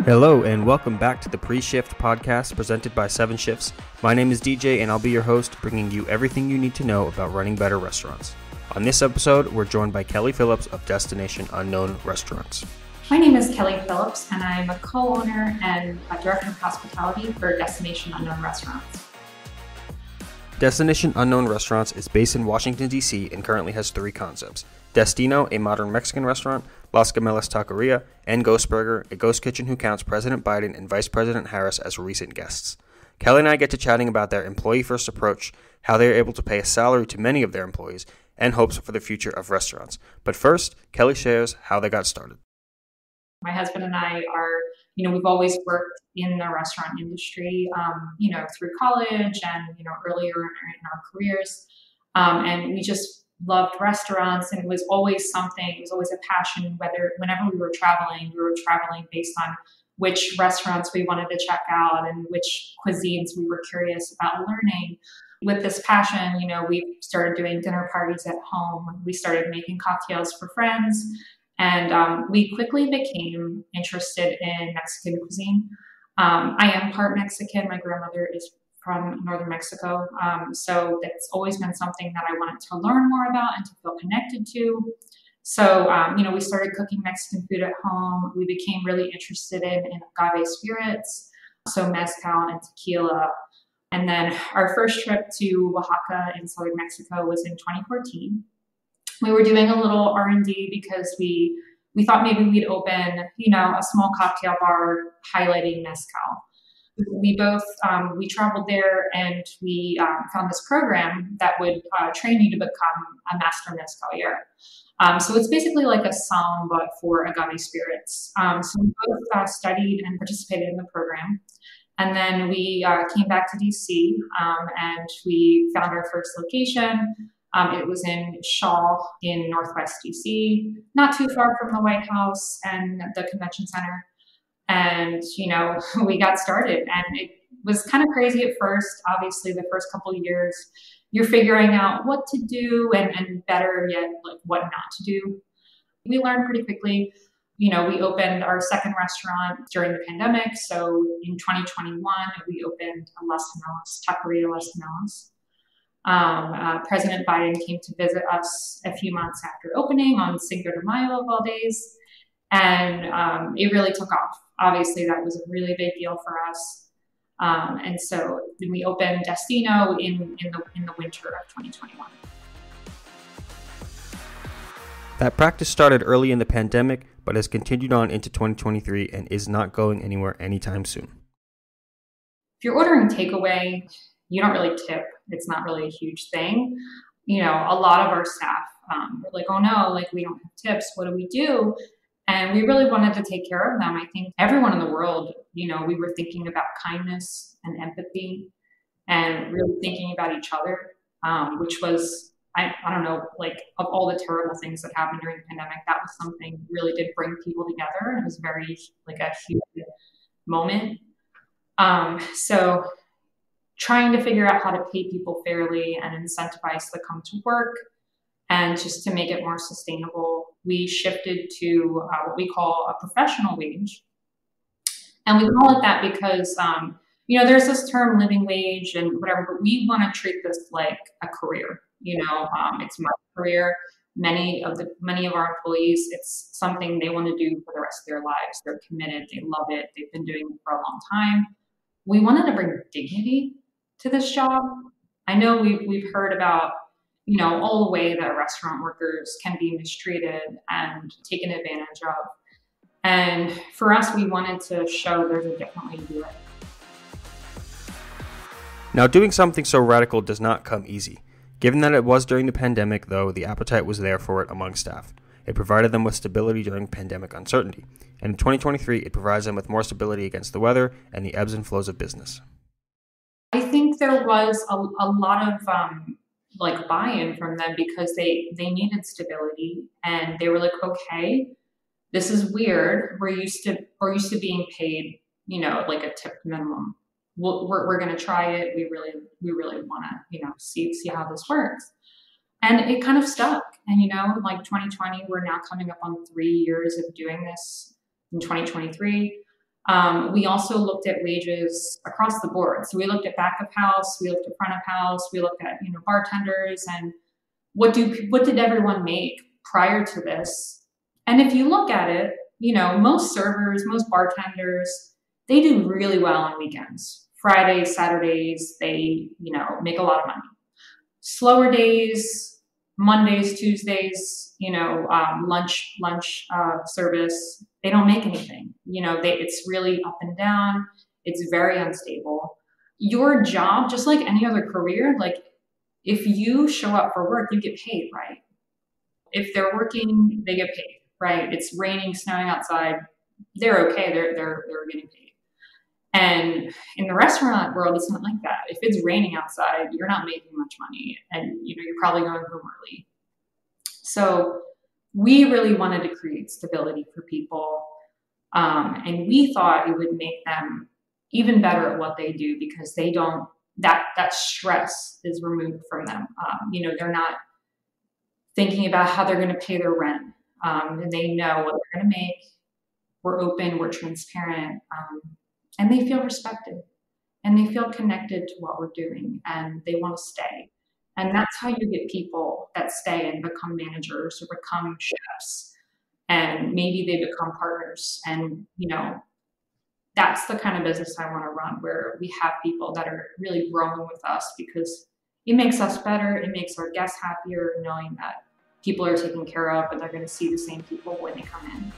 Hello and welcome back to the Pre-Shift podcast presented by 7 Shifts. My name is DJ and I'll be your host, bringing you everything you need to know about running better restaurants. On this episode, we're joined by Kelly Phillips of Destination Unknown Restaurants. My name is Kelly Phillips and I'm a co-owner and a director of hospitality for Destination Unknown Restaurants. Destination Unknown Restaurants is based in Washington, D.C. and currently has 3 concepts. Destino, a modern Mexican restaurant, Las Gemelas Taqueria, and Ghost Burger, a ghost kitchen who counts President Biden and Vice President Harris as recent guests. Kelly and I get to chatting about their employee-first approach, how they are able to pay a salary to many of their employees, and hopes for the future of restaurants. But first, Kelly shares how they got started. My husband and I are, we've always worked in the restaurant industry, through college and, earlier in our careers. And we just loved restaurants, and it was always a passion, whenever we were traveling based on which restaurants we wanted to check out and which cuisines we were curious about learning. With this passion, we started doing dinner parties at home. We started making cocktails for friends, and we quickly became interested in Mexican cuisine. I am part Mexican. My grandmother is from northern Mexico. So that's always been something that I wanted to learn more about and to feel connected to. So, we started cooking Mexican food at home. We became really interested in agave spirits, so mezcal and tequila. And then our first trip to Oaxaca in southern Mexico was in 2014. We were doing a little R&D because we thought maybe we'd open, a small cocktail bar highlighting mezcal. We both, we traveled there and we found this program that would train you to become a master mezcalier. So it's basically like a somm, but for agave spirits. So we both studied and participated in the program. And then we came back to DC and we found our first location. It was in Shaw in Northwest DC, not too far from the White House and the convention center. And, we got started, and it was kind of crazy at first. Obviously, the first couple of years, you're figuring out what to do and better yet, like what not to do. We learned pretty quickly. We opened our second restaurant during the pandemic. So in 2021, we opened a Las Gemelas, Taqueria Las Gemelas. President Biden came to visit us a few months after opening on Cinco de Mayo of all days. And it really took off. Obviously, that was a really big deal for us. And so we opened Destino in the winter of 2021. That practice started early in the pandemic, but has continued on into 2023 and is not going anywhere anytime soon. If you're ordering takeaway, you don't really tip. It's not really a huge thing. A lot of our staff were like, oh no, we don't have tips. What do we do? And we really wanted to take care of them. I think everyone in the world, we were thinking about kindness and empathy and really thinking about each other, which was, I don't know, of all the terrible things that happened during the pandemic, that was something really did bring people together. And it was very, a huge moment. So trying to figure out how to pay people fairly and incentivize them to come to work, and just to make it more sustainable, we shifted to what we call a professional wage. And we call it that because, there's this term living wage and whatever, but we want to treat this like a career. It's my career. Many of our employees, it's something they want to do for the rest of their lives. They're committed. They love it. They've been doing it for a long time. We wanted to bring dignity to this job. I know we've heard about all the way that restaurant workers can be mistreated and taken advantage of. And for us, we wanted to show there's a different way to do it. Now, doing something so radical does not come easy. Given that it was during the pandemic, though, the appetite was there for it among staff. It provided them with stability during pandemic uncertainty. And in 2023, it provides them with more stability against the weather and the ebbs and flows of business. I think there was a lot of buy-in from them because they needed stability, and they were like, okay, this is weird. We're used to being paid, a tip minimum. We're going to try it. We really want to, see how this works. And it kind of stuck. And, 2020, we're now coming up on 3 years of doing this in 2023. We also looked at wages across the board. So we looked at back of house, we looked at front of house, we looked at, bartenders, and what did everyone make prior to this? And if you look at it, most servers, most bartenders, they do really well on weekends. Fridays, Saturdays, they, make a lot of money. Slower days, Mondays, Tuesdays, lunch service, they don't make anything. It's really up and down. It's very unstable. Your job, just like any other career, like if you show up for work, you get paid, right? If they're working, they get paid, right? It's raining, snowing outside, they're okay. They're getting paid. And in the restaurant world, it's not like that. If it's raining outside, you're not making much money, and you're probably going home early. So we really wanted to create stability for people, and we thought it would make them even better at what they do because they don't. That stress is removed from them. They're not thinking about how they're going to pay their rent, and they know what they're going to make. We're open, we're transparent. And they feel respected and they feel connected to what we're doing and they want to stay. And that's how you get people that stay and become managers or become chefs. And maybe they become partners. And, that's the kind of business I want to run, where we have people that are really growing with us because it makes us better. It makes our guests happier knowing that people are taken care of and they're going to see the same people when they come in.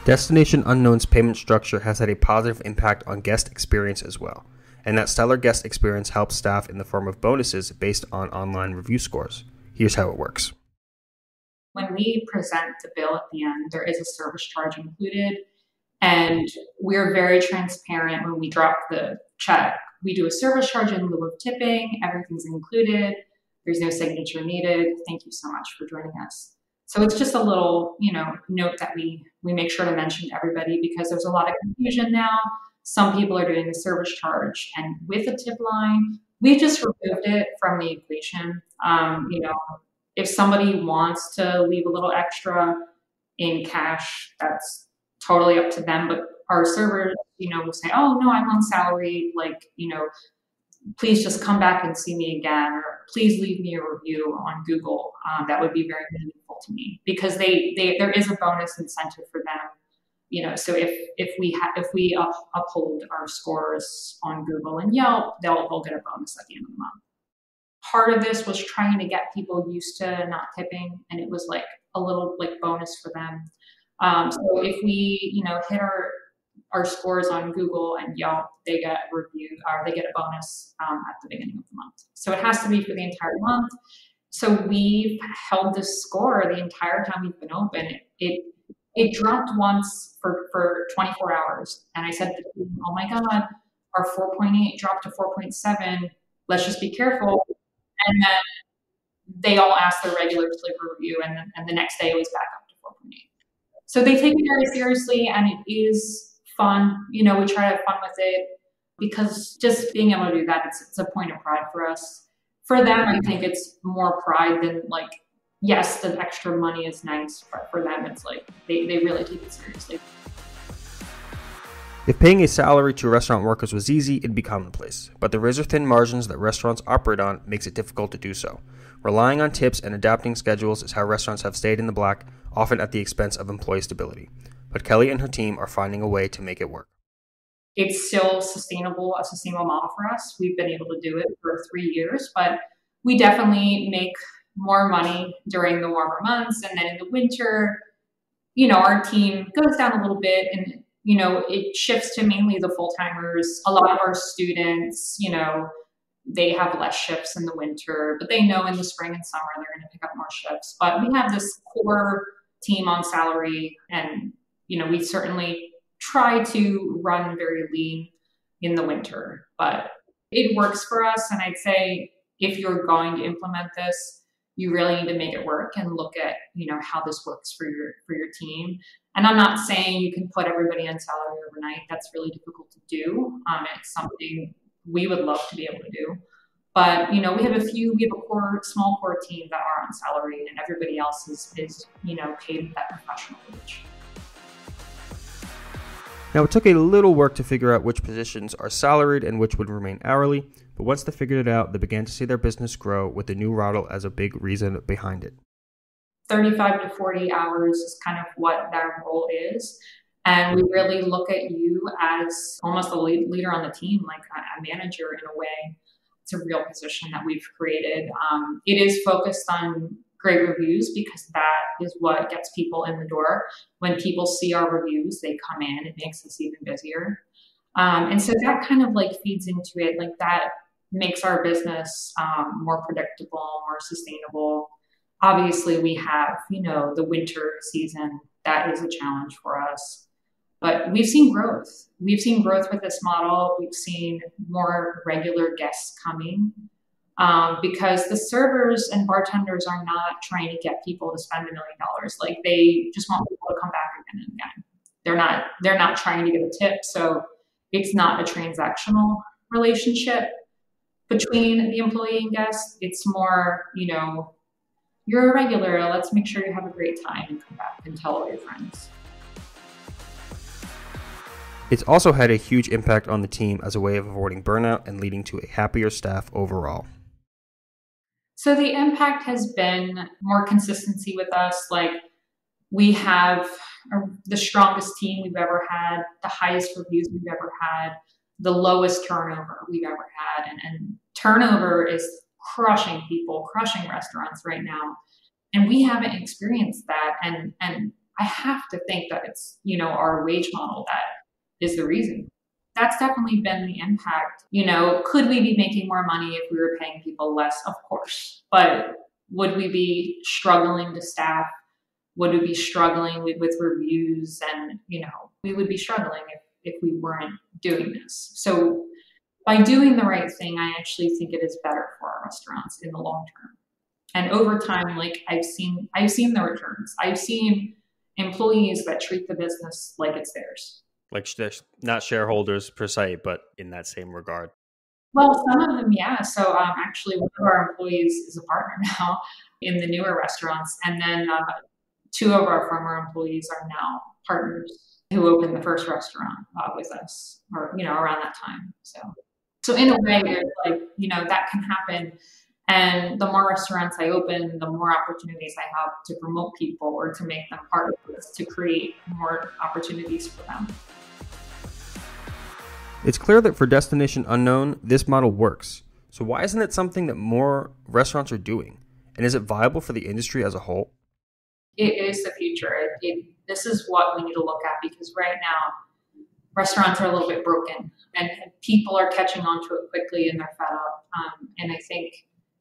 Destination Unknown's payment structure has had a positive impact on guest experience as well, and that stellar guest experience helps staff in the form of bonuses based on online review scores. Here's how it works. When we present the bill at the end, there is a service charge included, and we're very transparent when we drop the check. We do a service charge in lieu of tipping. Everything's included. There's no signature needed. Thank you so much for joining us. So it's just a little, note that we make sure to mention to everybody because there's a lot of confusion now. Some people are doing the service charge and with a tip line, we just removed it from the equation. If somebody wants to leave a little extra in cash, that's totally up to them. But our servers, will say, oh no, I'm on salary. Please just come back and see me again, or please leave me a review on Google. That would be very meaningful to me because there is a bonus incentive for them. So if we uphold our scores on Google and Yelp, they'll get a bonus at the end of the month. Part of this was trying to get people used to not tipping, and it was like a little bonus for them. So if we hit our scores on Google and Yelp, they get a review or they get a bonus at the beginning of the month. So it has to be for the entire month. So we've held this score the entire time we've been open. It dropped once for 24 hours. And I said to the team, oh my God, our 4.8 dropped to 4.7. Let's just be careful. And then they all asked their regular sleeper review, and the next day it was back up to 4.8. So they take it very seriously, and it is fun. We try to have fun with it because just being able to do that, it's a point of pride for us. For them, I think it's more pride than yes, the extra money is nice, but for them, it's they really take it seriously. If paying a salary to restaurant workers was easy, it'd be commonplace. But the razor-thin margins that restaurants operate on makes it difficult to do so. Relying on tips and adapting schedules is how restaurants have stayed in the black, often at the expense of employee stability. But Kelly and her team are finding a way to make it work. It's still a sustainable model for us. We've been able to do it for 3 years, but we definitely make more money during the warmer months. And then in the winter, our team goes down a little bit and it shifts to mainly the full-timers. A lot of our students, they have less shifts in the winter, but they know in the spring and summer they're going to pick up more shifts. But we have this core team on salary, and we certainly try to run very lean in the winter, but it works for us. And I'd say if you're going to implement this, you really need to make it work and look at, how this works for your team. And I'm not saying you can put everybody on salary overnight. That's really difficult to do. It's something we would love to be able to do. But, we have a small core team that are on salary, and everybody else is paid that professional wage. Now, it took a little work to figure out which positions are salaried and which would remain hourly, but once they figured it out, they began to see their business grow with the new model as a big reason behind it. 35 to 40 hours is kind of what that role is. And we really look at you as almost a leader on the team, like a manager in a way. It's a real position that we've created. It is focused on great reviews because that is what gets people in the door. When people see our reviews, they come in. It makes us even busier. And so that kind of like feeds into it. Like that makes our business more predictable, more sustainable. Obviously, we have, the winter season. That is a challenge for us. But we've seen growth. We've seen growth with this model. We've seen more regular guests coming because the servers and bartenders are not trying to get people to spend $1 million. Like they just want people to come back again and again. They're not trying to get a tip. So it's not a transactional relationship between the employee and guest. It's more, you're a regular. Let's make sure you have a great time and come back and tell all your friends. It's also had a huge impact on the team as a way of avoiding burnout and leading to a happier staff overall. So the impact has been more consistency with us. Like we have the strongest team we've ever had, the highest reviews we've ever had, the lowest turnover we've ever had. And turnover is crushing people, crushing restaurants right now. And we haven't experienced that. And I have to think that it's, our wage model that is the reason. That's definitely been the impact. Could we be making more money if we were paying people less? Of course. But would we be struggling to staff? Would we be struggling with reviews? And, we would be struggling if we weren't doing this. So by doing the right thing, I actually think it is better for our restaurants in the long term. And over time, like I've seen the returns. I've seen employees that treat the business like it's theirs. Like not shareholders per se, but in that same regard. Well, some of them, yeah. So actually, one of our employees is a partner now in the newer restaurants. And then 2 of our former employees are now partners who opened the first restaurant with us, or, around that time. So in a way, there's like, that can happen. And the more restaurants I open, the more opportunities I have to promote people or to make them part of this, to create more opportunities for them. It's clear that for Destination Unknown, this model works. So why isn't it something that more restaurants are doing? And is it viable for the industry as a whole? It is the future. This is what we need to look at because right now, restaurants are a little bit broken and people are catching on to it quickly and they're fed up. And I think,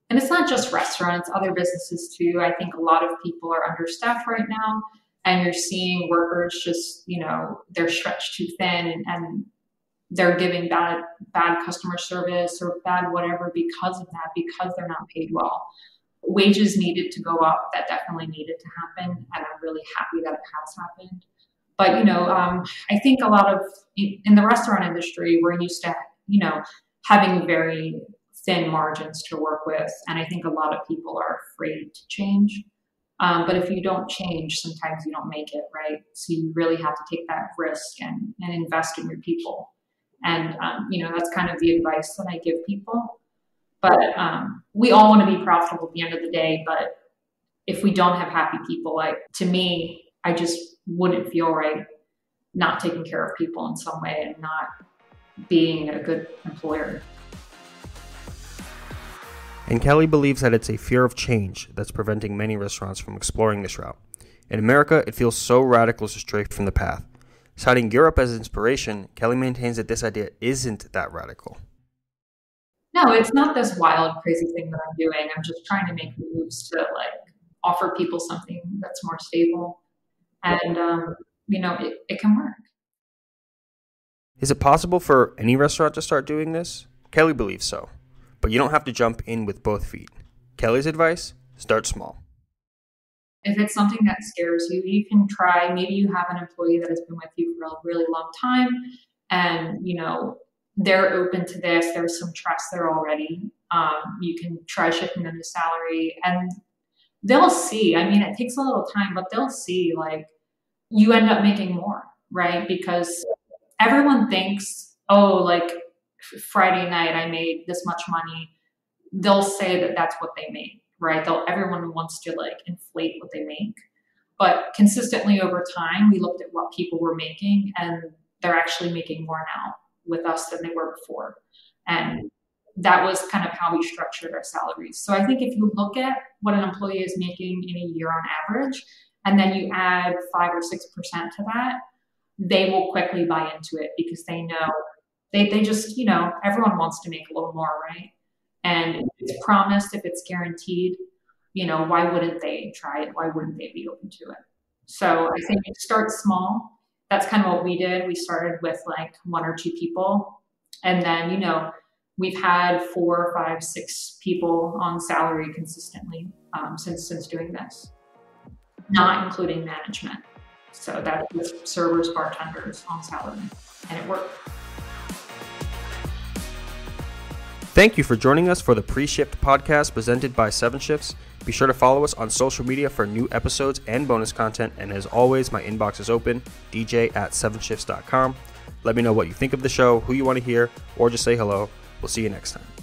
and it's not just restaurants, other businesses too. I think a lot of people are understaffed right now and you're seeing workers just, they're stretched too thin and they're giving bad customer service or bad whatever because of that, because they're not paid well. Wages needed to go up. That definitely needed to happen. And I'm really happy that it has happened. But, I think a lot of, in the restaurant industry, we're used to, having very thin margins to work with. And I think a lot of people are afraid to change. But if you don't change, sometimes you don't make it, right? So you really have to take that risk and invest in your people. And, that's kind of the advice that I give people. But we all want to be profitable at the end of the day. But if we don't have happy people, to me, I just wouldn't feel right not taking care of people in some way and not being a good employer. And Kelly believes that it's a fear of change that's preventing many restaurants from exploring this route. In America, it feels so radical to stray from the path. Citing Europe as inspiration, Kelly maintains that this idea isn't that radical. No, it's not this wild, crazy thing that I'm doing. I'm just trying to make moves to offer people something that's more stable. And, it can work. Is it possible for any restaurant to start doing this? Kelly believes so. But you don't have to jump in with both feet. Kelly's advice, start small. If it's something that scares you, you can try. Maybe you have an employee that has been with you for a really long time and, they're open to this. There's some trust there already. You can try shifting them to salary and they'll see. I mean, it takes a little time, but they'll see you end up making more, right? Because everyone thinks, oh, like Friday night I made this much money. They'll say that that's what they made, right? Everyone wants to like inflate what they make. But consistently over time, we looked at what people were making, and they're actually making more now with us than they were before. And that was kind of how we structured our salaries. So I think if you look at what an employee is making in a year on average, and then you add 5 or 6% to that, they will quickly buy into it because they know they just, everyone wants to make a little more, right? And if it's promised, if it's guaranteed, why wouldn't they try it? Why wouldn't they be open to it? So I think start small. That's kind of what we did. We started with like 1 or 2 people. And then, we've had 4, 5, 6 people on salary consistently since doing this, not including management. So that's with servers, bartenders on salary, and it worked. Thank you for joining us for the Pre-Shift podcast presented by 7 Shifts. Be sure to follow us on social media for new episodes and bonus content. And as always, my inbox is open, dj@7shifts.com. Let me know what you think of the show, who you want to hear, or just say hello. We'll see you next time.